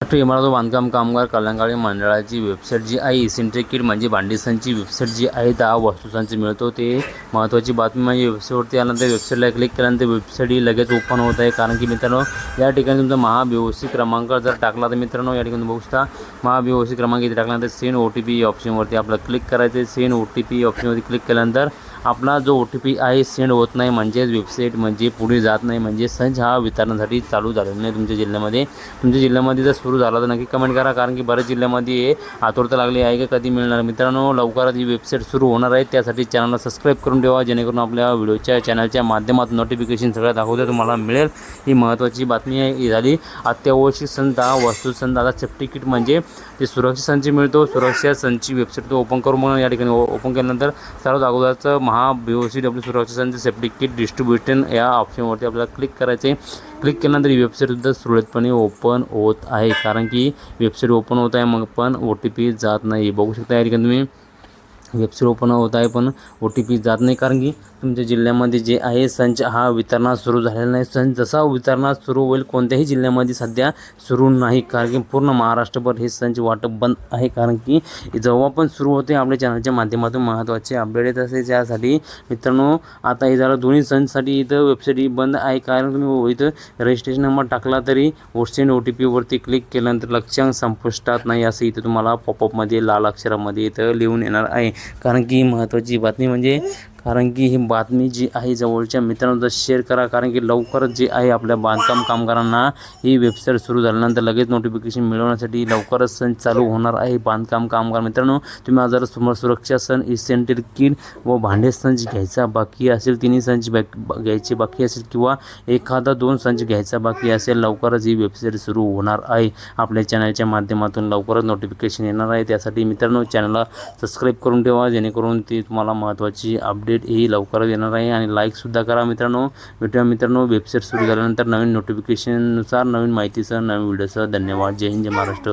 महाराष्ट्र इमारत व बांधकाम कामगार कल्याणकारी मंडळाची वेबसाईट जी आहे इसेंट्रिक किट म्हणजे भांडीसांची वेबसाईट जी आहे 10 वस्तूसांची मिळतो ते महत्त्वाची बातमी म्हणजे वेबसाईटवरती आल्यानंतर वेबसाईटला क्लिक केल्यानंतर वेबसाईट ही लगेच ओपन होत आहे। कारण की मित्रांनो या ठिकाणी तुमचा महाबीओसी क्रमांक जर टाकला तर मित्रांनो या ठिकाणी बघू शकता महाबीओसी क्रमांक इथे टाकल्यानंतर सेंड OTP ऑप्शनवरती आपल्याला क्लिक करायचं आहे। सेंड OTP ऑप्शनवरती क्लिक केल्यानंतर आपला जो OTP आहे सेंड होत नाही म्हणजे वेबसाईट म्हणजे पुढे जात नाही म्हणजे संच हा वितरणासाठी चालू झालेला नाही तुमच्या जिल्ह्यामध्ये। तुमच्या जिल्ह्यामध्ये जर सुरू झाला तर नक्की कमेंट करा कारण की बऱ्याच जिल्ह्यामध्ये आतुरता लागली आहे का कधी मिळणार। मित्रांनो लवकरच ही वेबसाईट सुरू होणार आहे त्यासाठी चॅनलला सबस्क्राईब करून ठेवा जेणेकरून आपल्या व्हिडिओच्या चॅनलच्या माध्यमातून नोटिफिकेशन सगळ्या दाखवते तुम्हाला मिळेल। ही महत्त्वाची बातमी आहे। ही झाली अत्यावश्यक सण 10 वस्तू सण दादा सेफ्टी किट म्हणजे ते सुरक्षा संच मिळतो। सुरक्षा संची वेबसाईट तो ओपन करून मग या ठिकाणी ओपन केल्यानंतर सर्वात अगोदरचं BOCW सुरक्षा संच सेफ्टी किट डिस्ट्रीब्युशन या ऑप्शनवरती आपल्याला क्लिक करायचे। क्लिक केल्यानंतर ही वेबसाईटसुद्धा सुरळीतपणे ओपन होत आहे कारण की वेबसाईट ओपन होत आहे मग पण OTP जात नाही। बघू शकता या ठिकाणी तुम्ही वेबसाईट ओपन होत आहे पण OTP जात नाही कारण की तुमच्या जिल्ह्यामध्ये जे आहे संच हा वितरणात सुरू झालेला नाही। संच जसा वितरणात सुरू होईल कोणत्याही जिल्ह्यामध्ये सध्या सुरू नाही कारण की पूर्ण महाराष्ट्रभर हे संच वाटप बंद आहे। कारण की जेव्हा पण सुरू होते आपल्या चॅनलच्या माध्यमातून महत्त्वाचे अपडेट येत असते त्यासाठी मित्रांनो आता हे झालं दोन्ही संचसाठी इथं वेबसाईट ही बंद आहे कारण तुम्ही इथं रजिस्ट्रेशन नंबर टाकला तरी सेंड OTPवरती क्लिक केल्यानंतर लक्ष्यांक संपुष्टात नाही असं इथं तुम्हाला पॉपअपमध्ये लाल अक्षरामध्ये इथं लिहून येणार आहे। कारण की महत्त्वाची बातमी म्हणजे कारण की ही बातमी जी आहे जवळच्या मित्रांना शेअर करा कारण की लवकरच जे आहे आपल्या बांधकाम कामगारांना ही वेबसाईट सुरू झाल्यानंतर लगेच नोटिफिकेशन मिळवण्यासाठी लवकरच सण चालू होणार आहे। बांधकाम कामगार मित्रांनो तुम्ही जर सुरक्षा सण इसेंट्रिक किट व भांडे संच घ्यायचा बाकी असेल तिन्ही संच घ्यायचे बाकी असेल किंवा एखादा 2 संच घ्यायचा बाकी असेल लवकरच ही वेबसाईट सुरू होणार आहे। आपल्या चॅनलच्या माध्यमातून लवकरच नोटिफिकेशन येणार आहे त्यासाठी मित्रांनो चॅनलला सबस्क्राईब करून ठेवा जेणेकरून ती तुम्हाला महत्त्वाची अपडेट ही लवकरच येणार आहे। आणि लाईकसुद्धा करा मित्रांनो। भेटूया मित्रांनो वेबसाईट सुरू झाल्यानंतर नवीन नोटिफिकेशननुसार नवीन माहितीसह नवीन व्हिडिओसह। धन्यवाद। जय हिंद जय महाराष्ट्र।